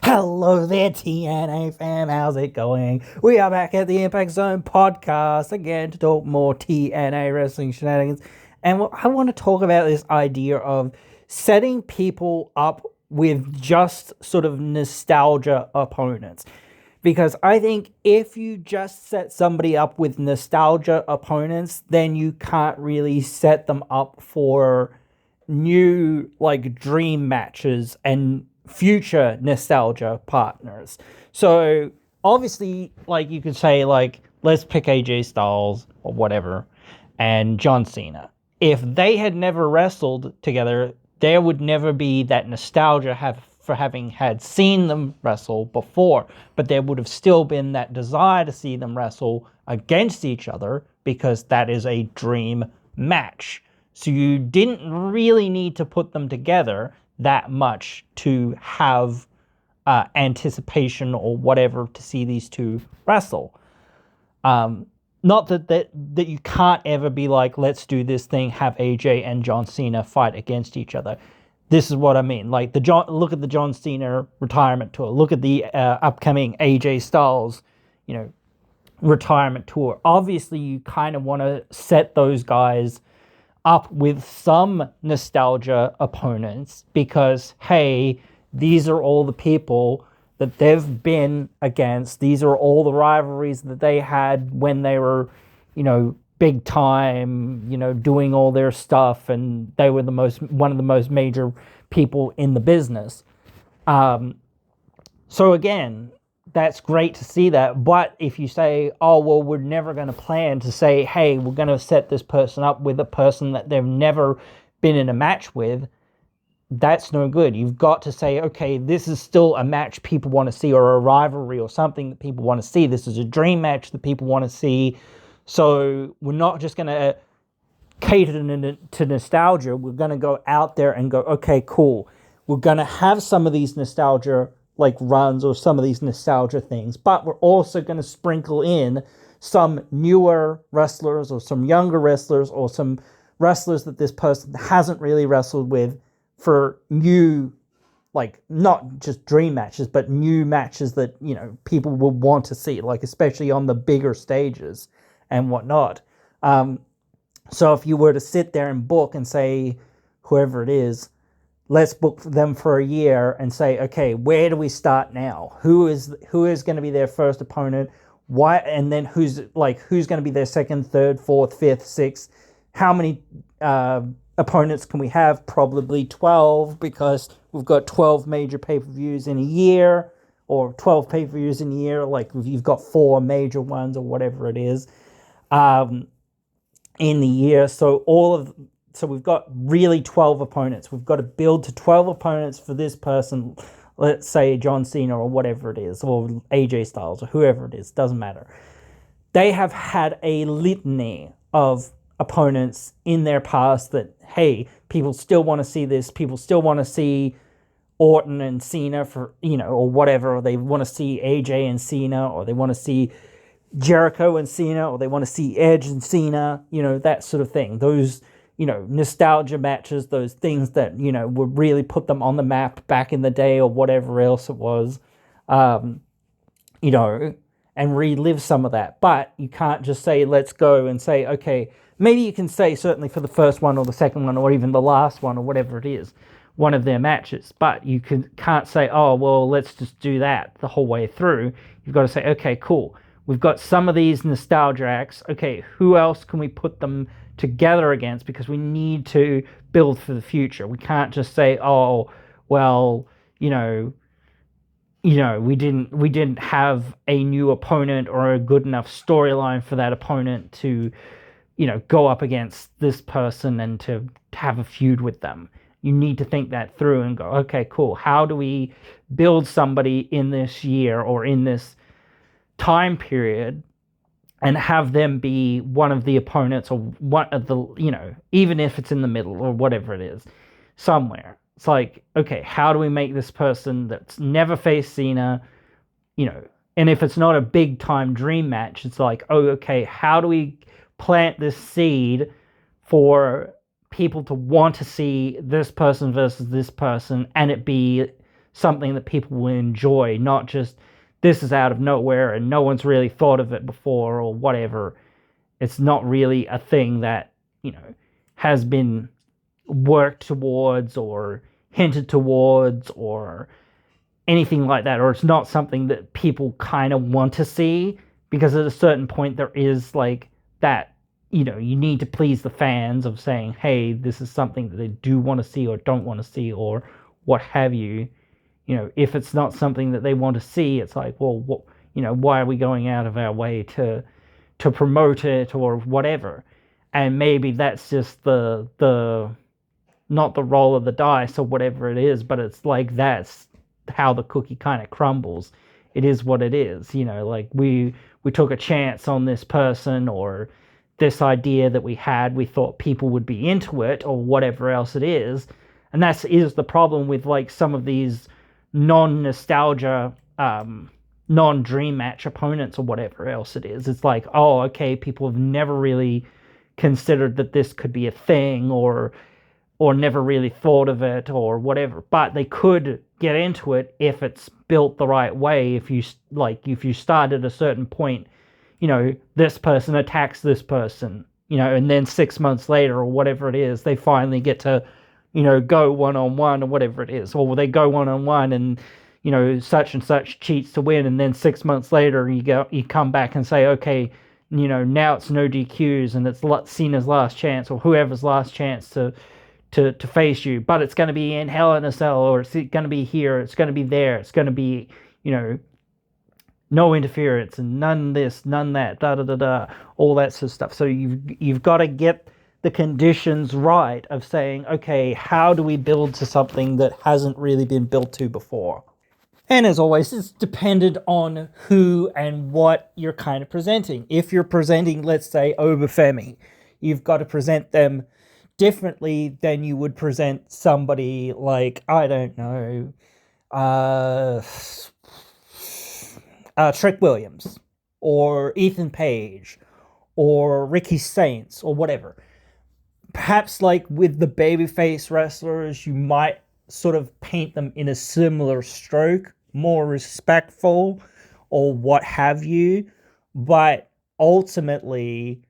Hello there, TNA fam. How's it going? We are back at the Impact Zone podcast again to talk more TNA wrestling shenanigans. And I want to talk about this idea of setting people up with just sort of nostalgia opponents. Because I think if you just set somebody up with nostalgia opponents, then you can't really set them up for new, like, dream matches and future nostalgia partners. So obviously, like, you could say, like, let's pick AJ Styles or whatever and John Cena. If they had never wrestled together, there would never be that nostalgia for having had seen them wrestle before, but there would have still been that desire to see them wrestle against each other because that is a dream match. So you didn't really need to put them together that much to have anticipation or whatever to see these two wrestle. Not that you can't ever be like, let's do this thing, have AJ and John Cena fight against each other. This is what I mean. Like, look at the John Cena retirement tour. Look at the upcoming AJ Styles, retirement tour. Obviously, you kind of want to set those guys up with some nostalgia opponents because, hey, these are all the people that they've been against. These are all the rivalries that they had when they were, big time, doing all their stuff, and they were one of the most major people in the business. So again, that's great to see that. But if you say, oh, well, we're never going to plan to say, hey, we're going to set this person up with a person that they've never been in a match with, that's no good. You've got to say, okay, this is still a match people want to see, or a rivalry or something that people want to see. This is a dream match that people want to see. So we're not just going to cater to nostalgia. We're going to go out there and go, okay, cool. We're going to have some of these nostalgia like runs or some of these nostalgia things, but we're also going to sprinkle in some newer wrestlers or some younger wrestlers or some wrestlers that this person hasn't really wrestled with for new, like, not just dream matches, but new matches that, people will want to see, like, especially on the bigger stages and whatnot. So if you were to sit there and book and say, whoever it is, let's book them for a year and say, okay, where do we start now? Who is going to be their first opponent? Why? And then who's going to be their second, third, fourth, fifth, sixth? How many opponents can we have? Probably 12, because we've got 12 major pay-per-views in a year, or 12 pay-per-views in a year. Like, you've got 4 major ones or whatever it is in the year. So we've got really 12 opponents. We've got to build to 12 opponents for this person, let's say John Cena or whatever it is, or AJ Styles or whoever it is, doesn't matter. They have had a litany of opponents in their past that, hey, people still want to see this. People still want to see Orton and Cena for, or whatever. Or they want to see AJ and Cena, or they want to see Jericho and Cena, or they want to see Edge and Cena, that sort of thing. Those, nostalgia matches, those things that, would really put them on the map back in the day or whatever else it was, and relive some of that. But you can't just say, let's go and say, okay, maybe you can say certainly for the first one or the second one or even the last one or whatever it is, one of their matches. But you can't say, oh, well, let's just do that the whole way through. You've got to say, okay, cool. We've got some of these nostalgia acts. Okay, who else can we put them together against? Because we need to build for the future. We can't just say, oh, well, we didn't have a new opponent or a good enough storyline for that opponent to, go up against this person and to have a feud with them. You need to think that through and go, okay, cool. How do we build somebody in this year or in this time period and have them be one of the opponents, or one of the, even if it's in the middle or whatever it is, somewhere. It's like, okay, how do we make this person that's never faced Cena, and if it's not a big time dream match, it's like, oh, okay, how do we plant this seed for people to want to see this person versus this person, and it be something that people will enjoy, not just this is out of nowhere and no one's really thought of it before or whatever. It's not really a thing that, has been worked towards or hinted towards or anything like that, or it's not something that people kind of want to see, because at a certain point there is like that, you need to please the fans of saying, hey, this is something that they do want to see or don't want to see or what have you. If it's not something that they want to see, it's like, well, what, why are we going out of our way to promote it or whatever? And maybe that's just the not the roll of the dice or whatever it is, but it's like that's how the cookie kind of crumbles. It is what it is, like we took a chance on this person or this idea that we thought people would be into it or whatever else it is. And that is the problem with like some of these non-nostalgia, non-dream match opponents or whatever else it is. It's like, oh, okay, people have never really considered that this could be a thing or never really thought of it or whatever, but they could get into it if it's built the right way. If you start at a certain point, this person attacks this person, and then 6 months later or whatever it is, they finally get to, go one-on-one or whatever it is, or they go one-on-one and, such and such cheats to win, and then 6 months later you come back and say, okay, now it's no DQs and it's seen as last chance, or whoever's last chance to face you, but it's going to be in Hell in a Cell, or it's going to be here, it's going to be there, it's going to be, no interference and none this, none that, da da da da, all that sort of stuff. So you've got to get the conditions right of saying, okay, how do we build to something that hasn't really been built to before? And as always, it's dependent on who and what you're kind of presenting. If you're presenting, let's say, Obafemi, you've got to present them differently than you would present somebody like, I don't know, Trick Williams or Ethan Page or Ricky Saints or whatever. Perhaps like with the babyface wrestlers, you might sort of paint them in a similar stroke, more respectful or what have you. But ultimately,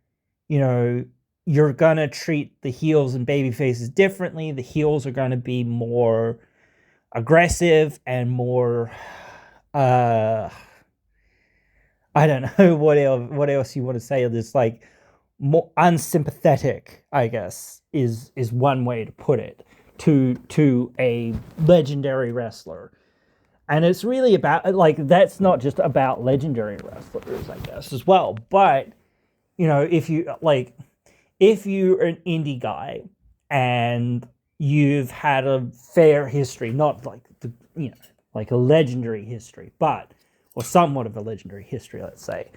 you're going to treat the heels and baby faces differently. The heels are going to be more aggressive and more, I don't know what else you want to say. This like more unsympathetic, I guess, is one way to put it, to a legendary wrestler. And it's really about, like, that's not just about legendary wrestlers, I guess, as well. But, if you're an indie guy and you've had a fair history, not like like a legendary history, but, or somewhat of a legendary history, let's say,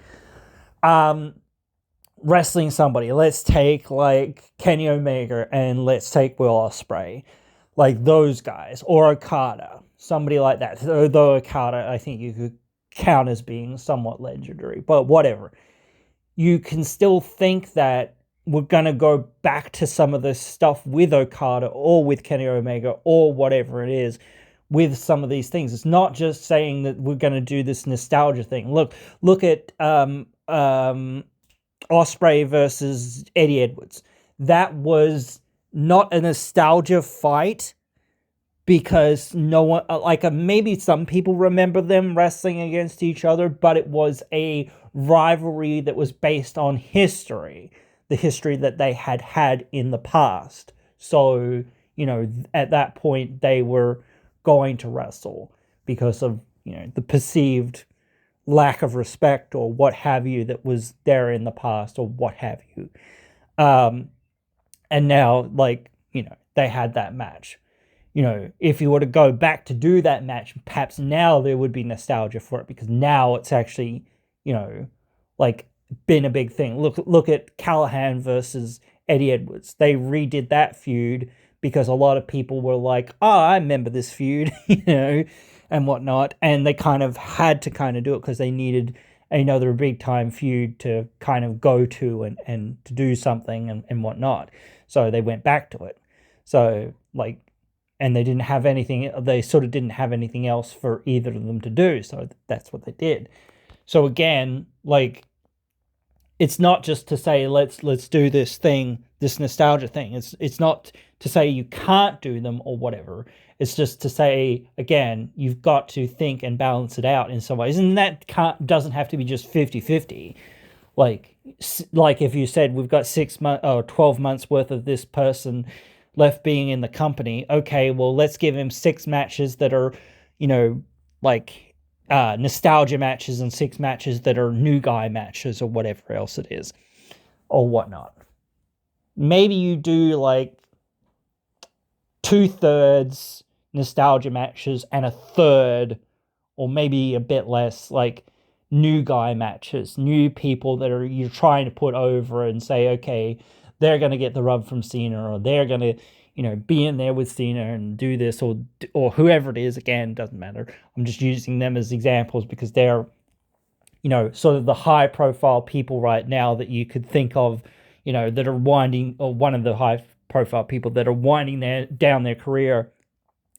wrestling somebody, let's take like Kenny Omega and let's take Will Ospreay, like those guys, or Okada, somebody like that. Though Okada, I think you could count as being somewhat legendary, but whatever. You can still think that we're going to go back to some of this stuff with Okada or with Kenny Omega or whatever it is with some of these things. It's not just saying that we're going to do this nostalgia thing. Look at Ospreay versus Eddie Edwards. That was not a nostalgia fight because no one, maybe some people remember them wrestling against each other, but it was a rivalry that was based on history, the history that they had in the past. So, at that point, they were going to wrestle because of, the perceived lack of respect or what have you that was there in the past or what have you. And now, they had that match. If you were to go back to do that match, perhaps now there would be nostalgia for it because now it's actually, been a big thing. Look at Callahan versus Eddie Edwards. They redid that feud because a lot of people were like, oh, I remember this feud, and whatnot. And they kind of had to kind of do it because they needed another big time feud to kind of go to and to do something and whatnot. So they went back to it. So and they didn't have anything. They sort of didn't have anything else for either of them to do, so that's what they did. So again, like, it's not just to say let's do this thing, this nostalgia thing. It's not to say you can't do them or whatever. It's just to say, again, you've got to think and balance it out in some ways, and that doesn't have to be just 50-50. Like if you said we've got 6 months or 12 months worth of this person left being in the company, okay, well, let's give him 6 matches that are, like nostalgia matches, and 6 matches that are new guy matches, or whatever else it is, or whatnot. Maybe you do like 2/3 nostalgia matches and 1/3, or maybe a bit less, like new guy matches, new people that you're trying to put over and say, okay, they're going to get the rub from Cena, or they're going to, be in there with Cena and do this, or whoever it is. Again, doesn't matter. I'm just using them as examples because they're, sort of the high profile people right now that you could think of, that are winding, or one of the high profile people that are winding down their career,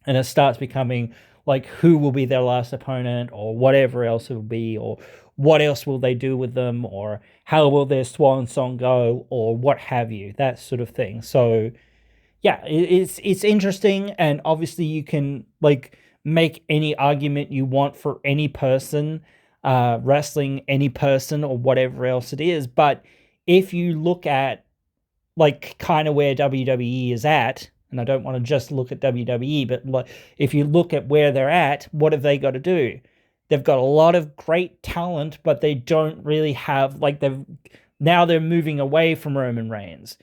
and it starts becoming like, who will be their last opponent, or whatever else it will be, or what else will they do with them, or how will their swan song go, or what have you, that sort of thing. So yeah, it's interesting, and obviously you can like make any argument you want for any person, wrestling any person, or whatever else it is. But if you look at like kind of where WWE is at, and I don't want to just look at WWE, but if you look at where they're at, what have they got to do? They've got a lot of great talent, but they don't really have, like, they're moving away from Roman Reigns.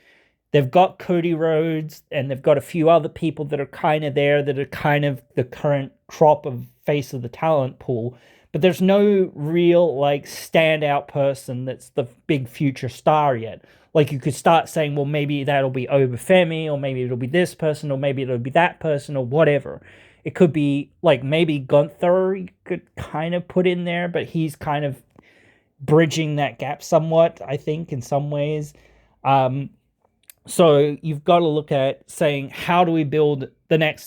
They've got Cody Rhodes, and they've got a few other people that are kind of there, that are kind of the current crop of face of the talent pool. But there's no real, like, standout person that's the big future star yet. Like, you could start saying, well, maybe that'll be Obafemi, or maybe it'll be this person, or maybe it'll be that person, or whatever. It could be, like, maybe Gunther you could kind of put in there, but he's kind of bridging that gap somewhat, I think, in some ways. So you've got to look at saying, how do we build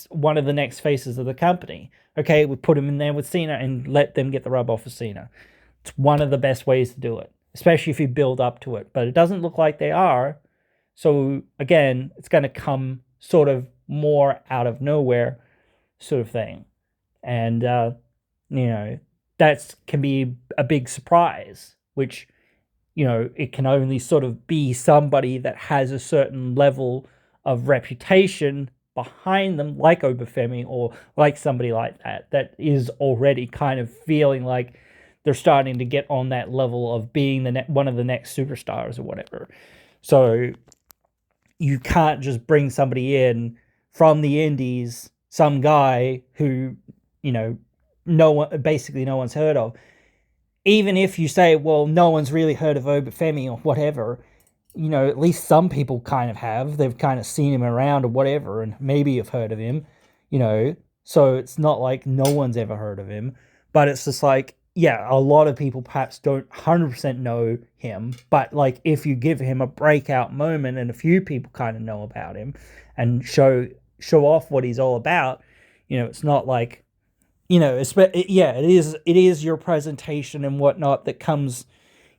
one of the next faces of the company? Okay, we put him in there with Cena and let them get the rub off of Cena. It's one of the best ways to do it, especially if you build up to it. But it doesn't look like they are. So again, it's going to come sort of more out of nowhere sort of thing. And, that can be a big surprise, which, it can only sort of be somebody that has a certain level of reputation behind them, like Obafemi, or like somebody like that is already kind of feeling like they're starting to get on that level of being one of the next superstars or whatever. So you can't just bring somebody in from the indies, some guy who, no one's heard of. Even if you say, well, no one's really heard of Obafemi or whatever, at least some people kind of have. They've kind of seen him around or whatever, and maybe have heard of him, So it's not like no one's ever heard of him. But it's just like, yeah, a lot of people perhaps don't 100% know him. But like, if you give him a breakout moment and a few people kind of know about him and show off what he's all about, it's not like, it is your presentation and whatnot that comes,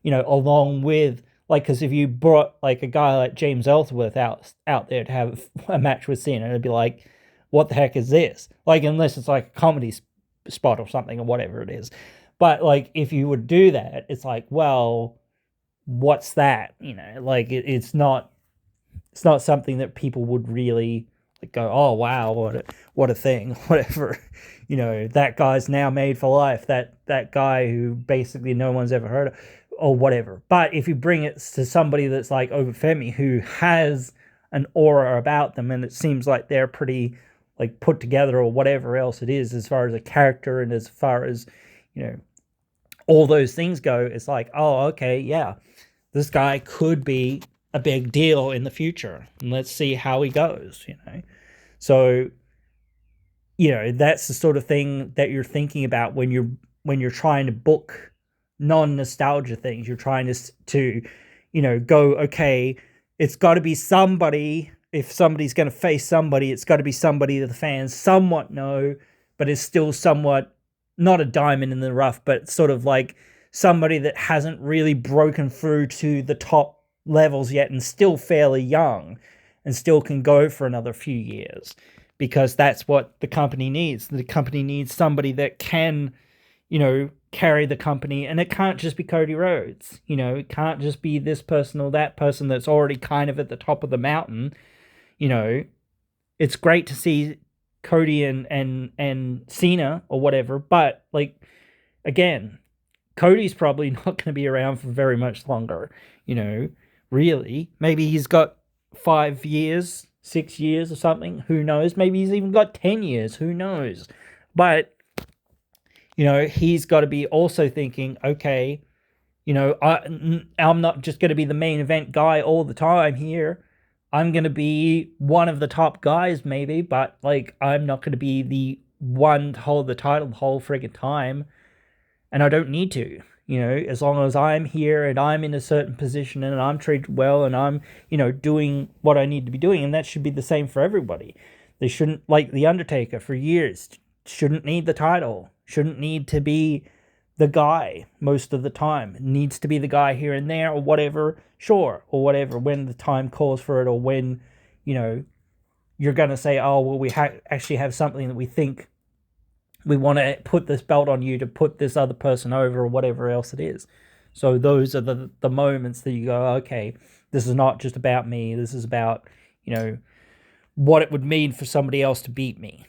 along with, like, because if you brought like a guy like James Ellsworth out there to have a match with Cena, it'd be like, what the heck is this? Like, unless it's like a comedy spot or something or whatever it is. But like, if you would do that, it's like, well, what's that? Like, it's not something that people would really like go, oh wow, what a thing, whatever. That guy's now made for life. That guy who basically no one's ever heard of, or whatever. But if you bring it to somebody that's like Obafemi, who has an aura about them, and it seems like they're pretty like put together, or whatever else it is, as far as a character and as far as, all those things go, it's like, oh, okay, yeah, this guy could be a big deal in the future, and let's see how he goes, So, that's the sort of thing that you're thinking about when you're trying to book non-nostalgia things. You're trying to go, okay, it's got to be somebody if somebody's going to face somebody, it's got to be somebody that the fans somewhat know, but is still somewhat not a diamond in the rough, but sort of like somebody that hasn't really broken through to the top levels yet and still fairly young and still can go for another few years, because that's what the company needs. The company needs somebody that can, carry the company, and it can't just be Cody Rhodes. It can't just be this person or that person that's already kind of at the top of the mountain. It's great to see Cody and Cena or whatever, but like, again, Cody's probably not going to be around for very much longer. Really, maybe he's got 5 years, 6 years or something, who knows? Maybe he's even got 10 years, who knows? But he's got to be also thinking, okay, I'm not just going to be the main event guy all the time here. I'm going to be one of the top guys maybe, but like, I'm not going to be the one to hold the title the whole friggin' time. And I don't need to, as long as I'm here and I'm in a certain position and I'm treated well and I'm, doing what I need to be doing. And that should be the same for everybody. They shouldn't, like The Undertaker for years, shouldn't need the title, shouldn't need to be the guy most of the time. It needs to be the guy here and there or whatever, sure, or whatever, when the time calls for it, or when, you're going to say, oh, well, we actually have something that we think we want to put this belt on you to put this other person over, or whatever else it is. So those are the moments that you go, okay, this is not just about me. This is about, what it would mean for somebody else to beat me.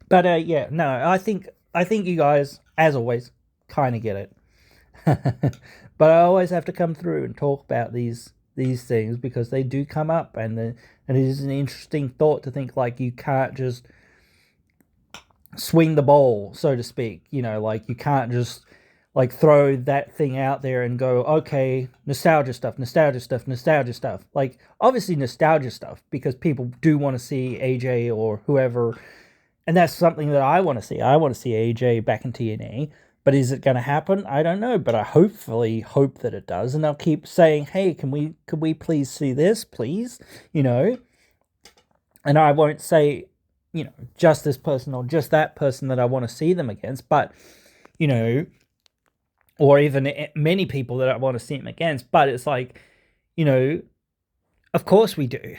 But I think you guys, as always, kind of get it. But I always have to come through and talk about these things because they do come up, and it is an interesting thought to think, like, you can't just swing the ball, so to speak. Like, you can't just like throw that thing out there and go, okay, nostalgia stuff. Like, obviously nostalgia stuff, because people do want to see AJ or whoever. And that's something that I want to see. I want to see AJ back in TNA. But is it going to happen? I don't know. But I hopefully hope that it does. And they'll keep saying, hey, could we please see this, please? And I won't say, just this person or just that person that I want to see them against. But, or even many people that I want to see them against. But it's like, of course we do.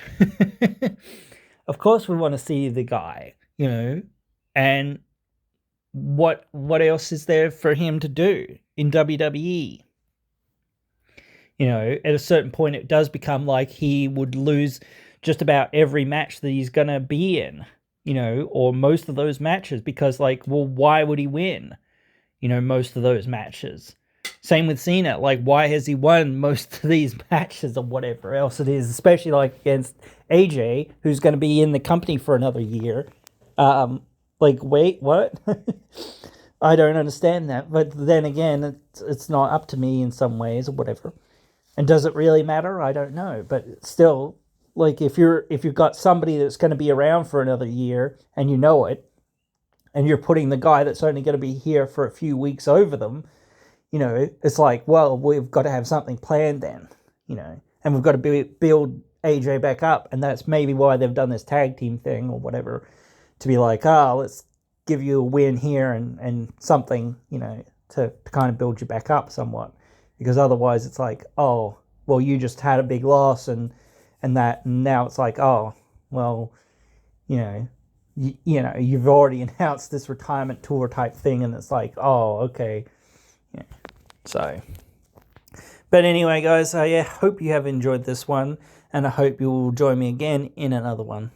Of course we want to see the guy. And what else is there for him to do in WWE? At a certain point, it does become like he would lose just about every match that he's gonna be in, or most of those matches, because, like, well, why would he win, most of those matches? Same with Cena. Like, why has he won most of these matches or whatever else it is, especially like against AJ, who's going to be in the company for another year? Like, wait, what? I don't understand that. But then again, it's not up to me in some ways or whatever. And does it really matter? I don't know. But still, like, if you've got somebody that's going to be around for another year and you know it, and you're putting the guy that's only going to be here for a few weeks over them, it's like, well, we've got to have something planned then, and we've got to build AJ back up. And that's maybe why they've done this tag team thing or whatever, to be like, let's give you a win here and something, to kind of build you back up somewhat. Because otherwise it's like, oh, well, you just had a big loss and now it's like, oh, well, you've already announced this retirement tour type thing, and it's like, oh, okay. Yeah. So, but anyway, guys, hope you have enjoyed this one, and I hope you will join me again in another one.